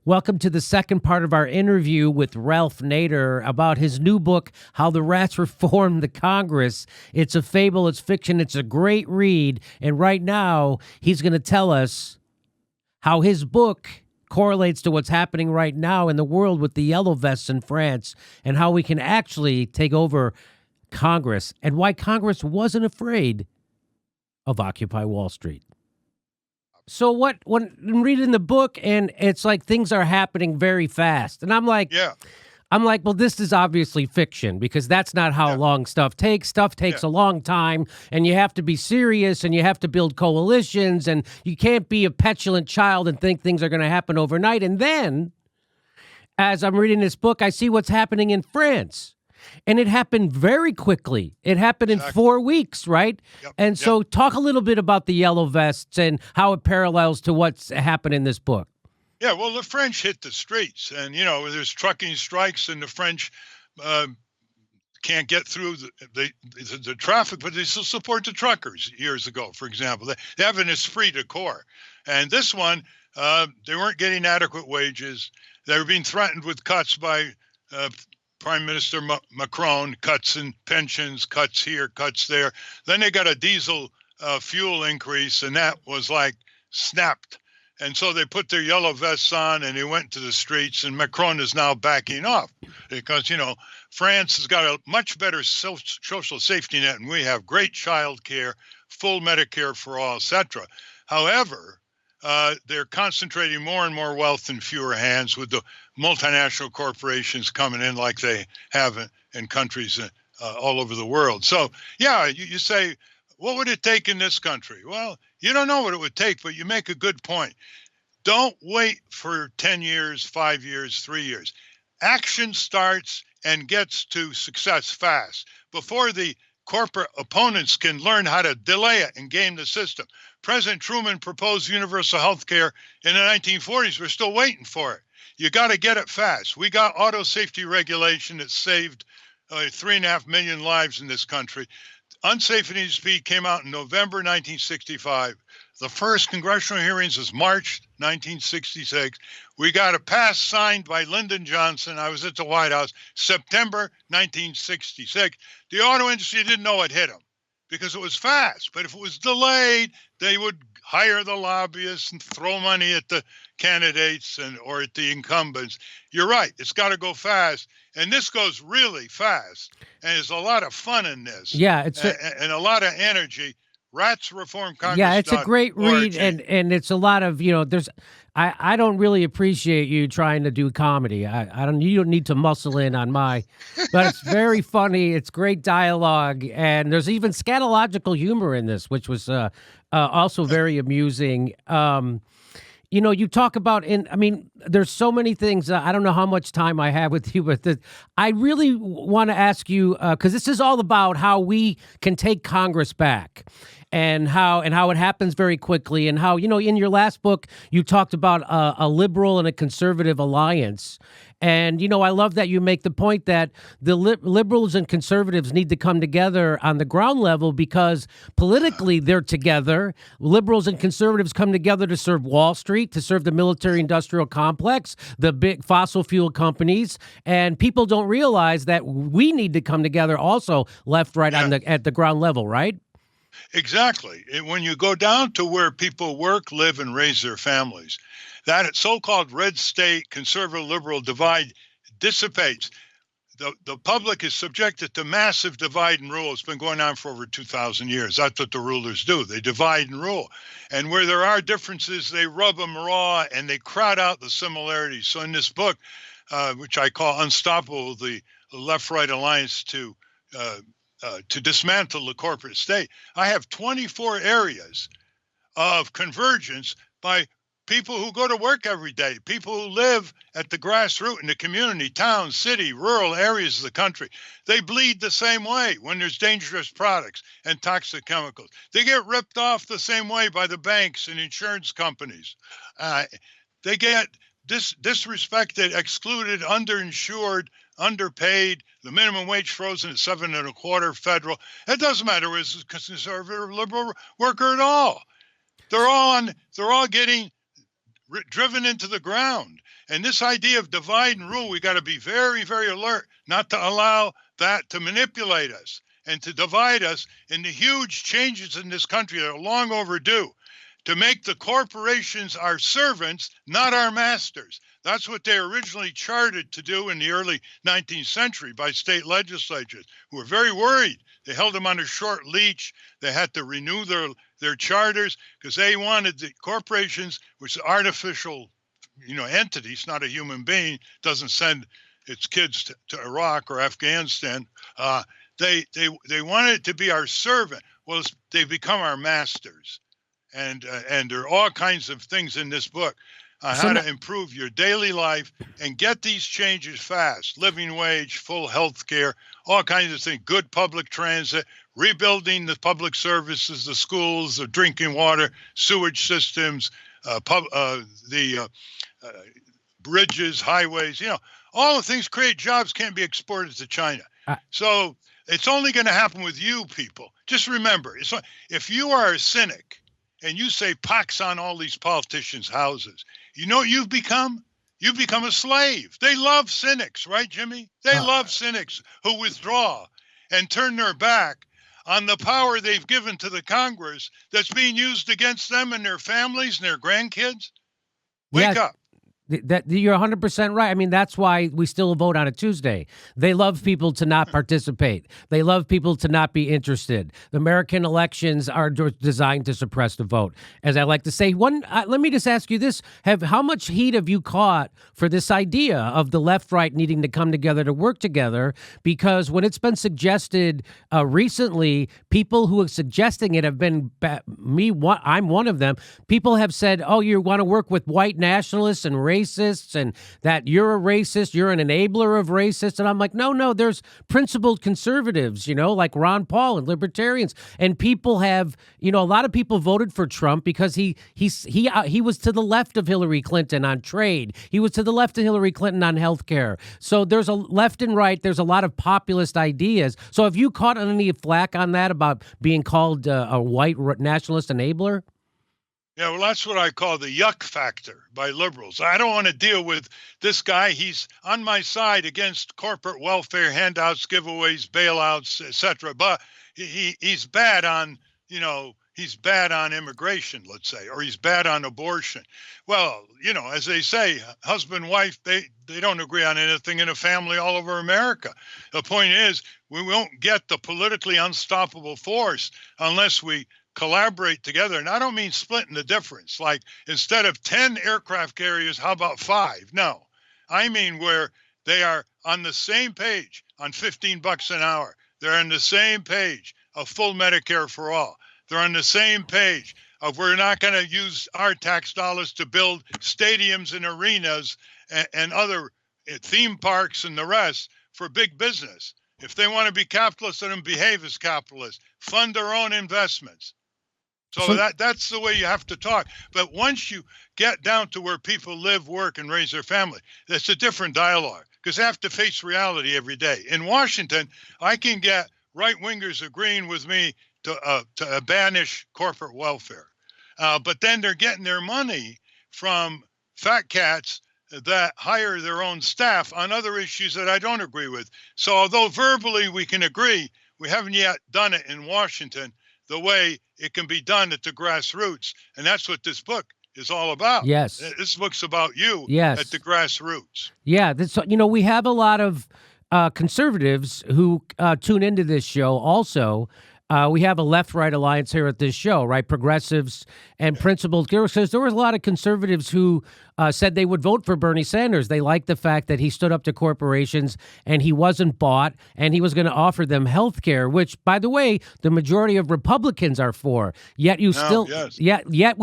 Welcome to the second part of our interview with Ralph Nader about his new book, How the Rats Reformed the Congress. It's a fable, it's fiction, it's a great read. And right now, he's going to tell us how his book correlates to what's happening right now in the world with the yellow vests in France and how we can actually take over Congress and why Congress wasn't afraid of Occupy Wall Street. So when I'm reading the book and it's like things are happening very fast, and I'm like, well, this is obviously fiction because that's not how long stuff takes. Stuff takes a long time, and you have to be serious, and you have to build coalitions, and you can't be a petulant child and think things are going to happen overnight. And then, as I'm reading this book, I see what's happening in France. And it happened very quickly. It happened in 4 weeks, right? And so talk a little bit about the yellow vests and how it parallels to what's happened in this book. Yeah, well, the French hit the streets, and, there's trucking strikes, and the French can't get through the traffic, but they still support the truckers years ago, for example. They have an esprit de corps. And this one, they weren't getting adequate wages. They were being threatened with cuts by Prime Minister Macron, cuts in pensions, cuts here, cuts there. Then they got a diesel fuel increase, and that was like snapped. And so they put their yellow vests on, and they went to the streets, and Macron is now backing off because, France has got a much better social safety net, and we have great child care, full Medicare for all, etc. However, they're concentrating more and more wealth in fewer hands with the multinational corporations coming in like they have in countries all over the world. So, you say, what would it take in this country? Well, you don't know what it would take, but you make a good point. Don't wait for 10 years, 5 years, 3 years. Action starts and gets to success fast before the corporate opponents can learn how to delay it and game the system. President Truman proposed universal health care in the 1940s. We're still waiting for it. You got to get it fast. We got auto safety regulation that saved 3.5 million lives in this country. Unsafe and Easy Speed came out in November 1965. The first congressional hearings was March 1966. We got a pass signed by Lyndon Johnson. I was at the White House, September 1966. The auto industry didn't know it hit them because it was fast. But if it was delayed, they would hire the lobbyists and throw money at the candidates or at the incumbents. You're right. It's got to go fast. And this goes really fast. And there's a lot of fun in this. Yeah. And a lot of energy. Rats Reform Congress. Yeah, it's a great read, and it's a lot of, I don't really appreciate you trying to do comedy. You don't need to muscle in on but it's very funny. It's great dialogue, and there's even scatological humor in this, which was also very amusing. You talk about, there's so many things. I don't know how much time I have with you, but I really want to ask you, because this is all about how we can take Congress back. And how it happens very quickly, and how, in your last book, you talked about a liberal and a conservative alliance. And, I love that you make the point that the liberals and conservatives need to come together on the ground level because politically they're together. Liberals and conservatives come together to serve Wall Street, to serve the military-industrial complex, the big fossil fuel companies. And people don't realize that we need to come together also left, right, at the ground level, right? Exactly. When you go down to where people work, live, and raise their families, that so-called red state, conservative, liberal divide dissipates. The public is subjected to massive divide and rule. It's been going on for over 2,000 years. That's what the rulers do. They divide and rule. And where there are differences, they rub them raw and they crowd out the similarities. So in this book, which I call Unstoppable, the left-right alliance to dismantle the corporate state, I have 24 areas of convergence by people who go to work every day, people who live at the grassroots in the community, town, city, rural areas of the country. They bleed the same way when there's dangerous products and toxic chemicals. They get ripped off the same way by the banks and insurance companies. They get disrespected, excluded, underinsured, underpaid, the minimum wage frozen at 7.25 federal. It doesn't matter whether it's a conservative or liberal worker at all. They're all getting driven into the ground. And this idea of divide and rule, we got to be very, very alert not to allow that to manipulate us and to divide us into huge changes in this country that are long overdue, to make the corporations our servants, not our masters. That's what they originally chartered to do in the early 19th century by state legislatures, who were very worried. They held them on a short leash. They had to renew their charters because they wanted the corporations, which are artificial, entities, not a human being, doesn't send its kids to Iraq or Afghanistan. They wanted it to be our servant. Well, they've become our masters. And there are all kinds of things in this book on how to improve your daily life and get these changes fast. Living wage, full health care, all kinds of things, good public transit, rebuilding the public services, the schools, the drinking water, sewage systems, the bridges, highways, all the things create jobs can't be exported to China. So it's only going to happen with you people. Just remember, if you are a cynic, and you say pox on all these politicians' houses, you know what you've become? You've become a slave. They love cynics, right, Jimmy? They love cynics who withdraw and turn their back on the power they've given to the Congress that's being used against them and their families and their grandkids. Wake up. That you're 100% right. I mean, that's why we still vote on a Tuesday. They love people to not participate. They love people to not be interested. The American elections are designed to suppress the vote. As I like to say, let me just ask you this: how much heat have you caught for this idea of the left-right needing to come together to work together? Because when it's been suggested recently, people who are suggesting it have been I'm one of them. People have said, "Oh, you want to work with white nationalists and racists, and that you're a racist, you're an enabler of racists." And I'm like, no, there's principled conservatives, like Ron Paul and libertarians. And people have, a lot of people voted for Trump because he was to the left of Hillary Clinton on trade. He was to the left of Hillary Clinton on healthcare. So there's a left and right. There's a lot of populist ideas. So have you caught any flack on that about being called a white nationalist enabler? Yeah, well, that's what I call the yuck factor by liberals. I don't want to deal with this guy. He's on my side against corporate welfare handouts, giveaways, bailouts, etc. But he's bad on, he's bad on immigration, let's say, or he's bad on abortion. Well, as they say, husband, wife, they don't agree on anything in a family all over America. The point is, we won't get the politically unstoppable force unless we collaborate together. And I don't mean splitting the difference. Like, instead of 10 aircraft carriers, how about 5? No, I mean where they are on the same page on $15 an hour. They're on the same page of full Medicare for all. They're on the same page of we're not going to use our tax dollars to build stadiums and arenas and other theme parks and the rest for big business. If they want to be capitalists, let them behave as capitalists. Fund their own investments. So that's the way you have to talk. But once you get down to where people live, work, and raise their family, that's a different dialogue because they have to face reality every day. In Washington, I can get right-wingers agreeing with me to banish corporate welfare. But then they're getting their money from fat cats that hire their own staff on other issues that I don't agree with. So although verbally we can agree, we haven't yet done it in Washington the way it can be done at the grassroots. And that's what this book is all about. Yes. This book's about you at the grassroots. Yeah. We have a lot of conservatives who tune into this show also. We have a left-right alliance here at this show, right? Progressives and principled. There was a lot of conservatives who said they would vote for Bernie Sanders. They liked the fact that he stood up to corporations and he wasn't bought and he was going to offer them health care, which, by the way, the majority of Republicans are for. Yet we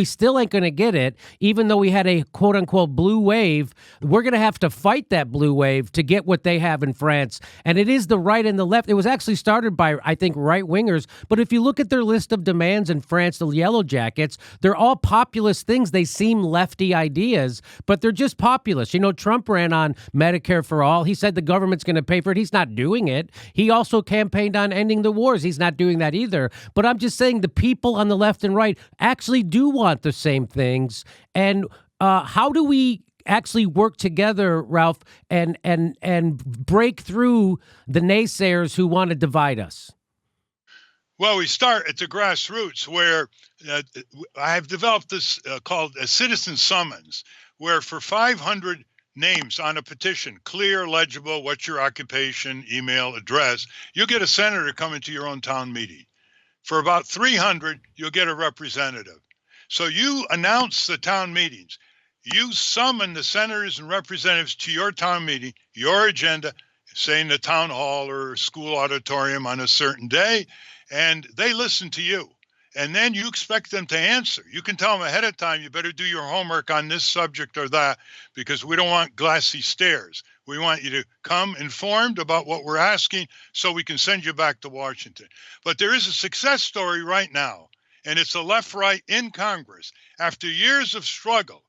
still ain't going to get it, even though we had a quote-unquote blue wave. We're going to have to fight that blue wave to get what they have in France. And it is the right and the left. It was actually started by, I think, right-wingers. But if you look at their list of demands in France, the Yellow Jackets, they're all populist things. They seem lefty ideas, but they're just populist. Trump ran on Medicare for all. He said the government's going to pay for it. He's not doing it. He also campaigned on ending the wars. He's not doing that either. But I'm just saying the people on the left and right actually do want the same things. And How do we actually work together, Ralph, and break through the naysayers who want to divide us? Well, we start at the grassroots where I have developed this called a citizen summons, where for 500 names on a petition, clear, legible, what's your occupation, email, address, you'll get a senator coming to your own town meeting. For about 300, you'll get a representative. So you announce the town meetings. You summon the senators and representatives to your town meeting, your agenda, say in the town hall or school auditorium on a certain day, and they listen to you. And then you expect them to answer. You can tell them ahead of time, you better do your homework on this subject or that, because we don't want glassy stares. We want you to come informed about what we're asking so we can send you back to Washington. But there is a success story right now, and it's the left-right in Congress. After years of struggle,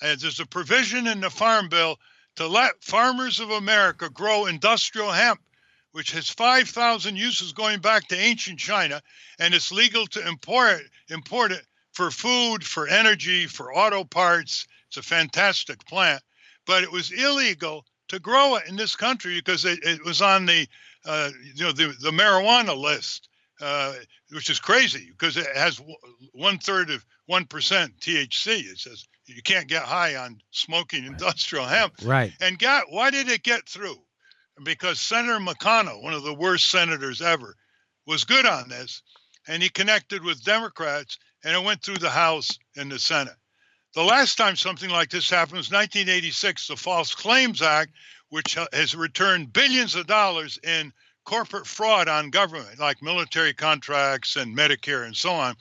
and there's a provision in the Farm Bill to let farmers of America grow industrial hemp, which has 5,000 uses going back to ancient China, and it's legal to import it for food, for energy, for auto parts. It's a fantastic plant, but it was illegal to grow it in this country because it was on the marijuana list, which is crazy because it has 1/3 of 1% THC. It says you can't get high on smoking industrial hemp. Right. And why did it get through? Because Senator McConnell, one of the worst senators ever, was good on this, and he connected with Democrats, and it went through the House and the Senate. The last time something like this happened was 1986, the False Claims Act, which has returned billions of dollars in corporate fraud on government, like military contracts and Medicare and so on.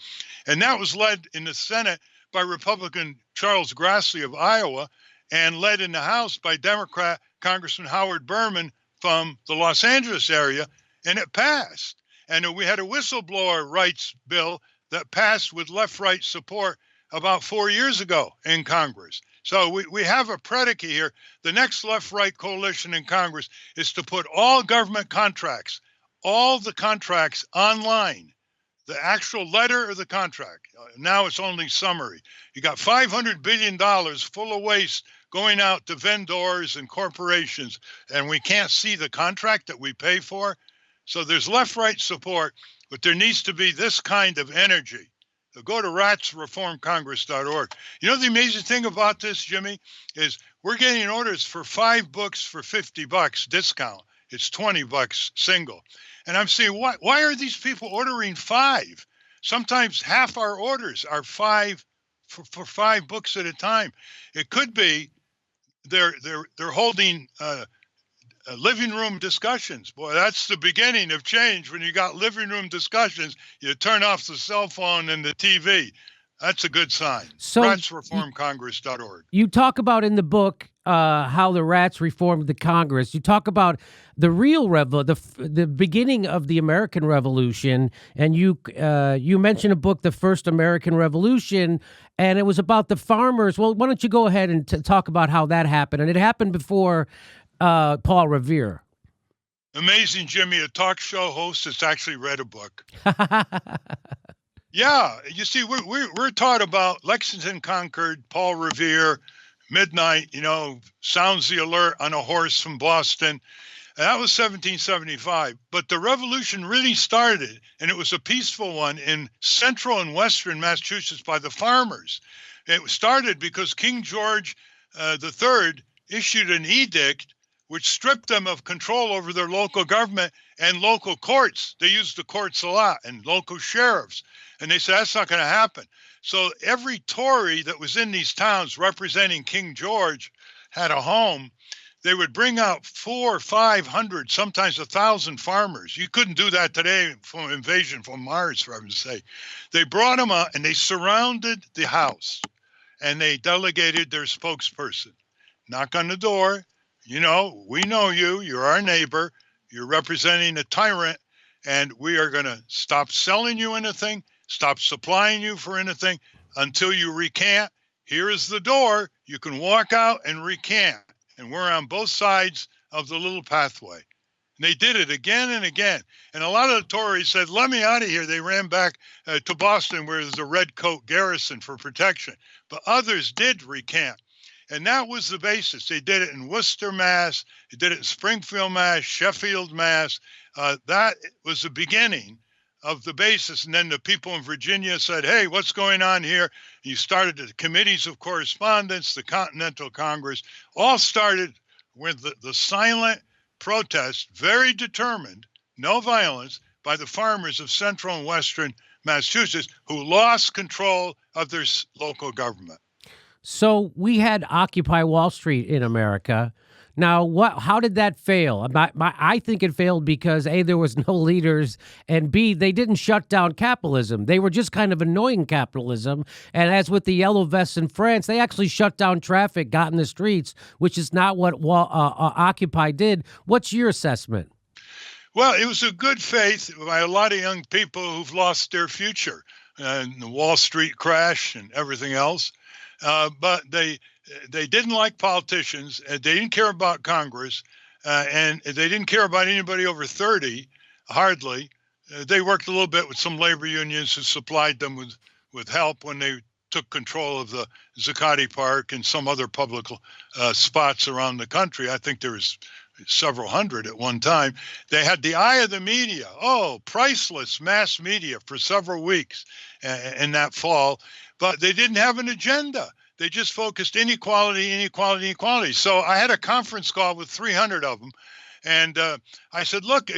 And that was led in the Senate by Republican Charles Grassley of Iowa and led in the House by Democrat Congressman Howard Berman from the Los Angeles area, and it passed. And we had a whistleblower rights bill that passed with left-right support about 4 years ago in Congress. So we have a predicate here. The next left-right coalition in Congress is to put all government contracts, all the contracts online, the actual letter of the contract. Now it's only summary. You got $500 billion full of waste going out to vendors and corporations, and we can't see the contract that we pay for. So there's left-right support, but there needs to be this kind of energy. So go to ratsreformcongress.org. You know the amazing thing about this, Jimmy, is we're getting orders for 5 books for $50 discount. It's $20 single. And I'm saying, why are these people ordering 5? Sometimes half our orders are 5 for 5 books at a time. It could be they're holding living room discussions. Boy, that's the beginning of change. When you got living room discussions, you turn off the cell phone and the TV. That's a good sign. So ratsreformcongress.org. You talk about in the book how the rats reformed the Congress. You talk about the real the beginning of the American Revolution, and you mentioned a book, The First American Revolution, and it was about the farmers. Well, why don't you go ahead and talk about how that happened? And it happened before Paul Revere. Amazing, Jimmy, a talk show host that's actually read a book. Yeah, you see, we're taught about Lexington Concord, Paul Revere, midnight, sounds the alert on a horse from Boston. And that was 1775. But the revolution really started, and it was a peaceful one, in central and western Massachusetts by the farmers. It started because King George III issued an edict which stripped them of control over their local government and local courts. They used the courts a lot, and local sheriffs. And they said, that's not going to happen. So every Tory that was in these towns representing King George had a home. They would bring out 400 or 500, sometimes 1,000 farmers. You couldn't do that today from invasion from Mars, for heaven's sake. They brought them out and they surrounded the house, and they delegated their spokesperson. Knock on the door. We know you. You're our neighbor. You're representing a tyrant, and we are going to stop selling you anything, stop supplying you for anything until you recant. Here is the door. You can walk out and recant. And we're on both sides of the little pathway. And they did it again and again. And a lot of the Tories said, let me out of here. They ran back to Boston where there's a red coat garrison for protection. but others did recant. And that was the basis. They did it in Worcester, Mass. They did it in Springfield, Mass, Sheffield, Mass. That was the beginning of the basis. And then the people in Virginia said, hey, what's going on here? You started the committees of correspondence, the Continental Congress, all started with the silent protest, very determined, no violence, by the farmers of central and western Massachusetts who lost control of their local government. So we had Occupy Wall Street in America. Now, how did that fail? I think it failed because A, there was no leaders, and B, they didn't shut down capitalism. They were just kind of annoying capitalism. And as with the yellow vests in France, they actually shut down traffic, got in the streets, which is not what Occupy did. What's your assessment? Well, it was a good faith by a lot of young people who've lost their future in the Wall Street crash and everything else. But they didn't like politicians, and they didn't care about Congress, and they didn't care about anybody over 30, hardly. They worked a little bit with some labor unions who supplied them with help when they took control of the Zuccotti Park and some other public spots around the country. I think there was several hundred at one time. They had the eye of the media. Oh, priceless mass media for several weeks in that fall. But they didn't have an agenda. They just focused inequality, inequality, inequality. So I had a conference call with 300 of them. And I said, look,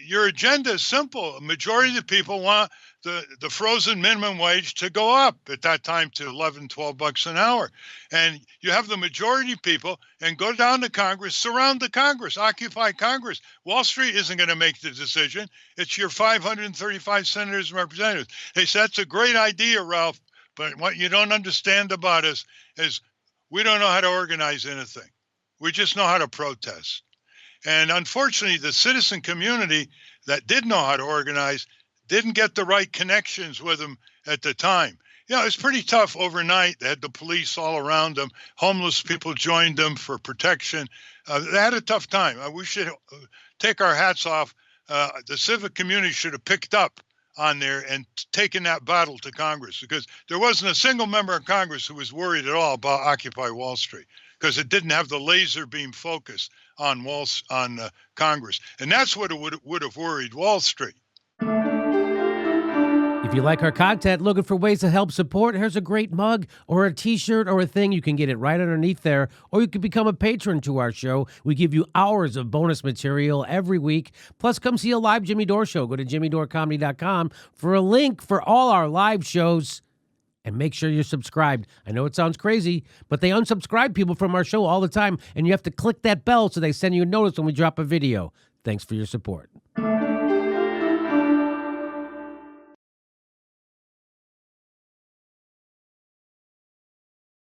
your agenda is simple. A majority of the people want the frozen minimum wage to go up at that time to 11, 12 bucks an hour. And you have the majority of people and go down to Congress, surround the Congress, occupy Congress. Wall Street isn't going to make the decision. It's your 535 senators and representatives. They said, that's a great idea, Ralph. But what you don't understand about us is we don't know how to organize anything. We just know how to protest. And unfortunately, the citizen community that did know how to organize didn't get the right connections with them at the time. You know, it's pretty tough overnight. They had the police all around them. Homeless people joined them for protection. They had a tough time. We should take our hats off. The civic community should have picked up on there and taken that battle to Congress, because there wasn't a single member of Congress who was worried at all about Occupy Wall Street, because it didn't have the laser beam focus on Congress. And that's what would have worried Wall Street. If you like our content, looking for ways to help support, here's a great mug or a t-shirt or a thing. You can get it right underneath there, or you can become a patron to our show. We give you hours of bonus material every week. Plus, come see a live Jimmy Dore show. Go to jimmydorecomedy.com for a link for all our live shows. And make sure you're subscribed. I know it sounds crazy, but they unsubscribe people from our show all the time, and you have to click that bell so they send you a notice when we drop a video. Thanks for your support.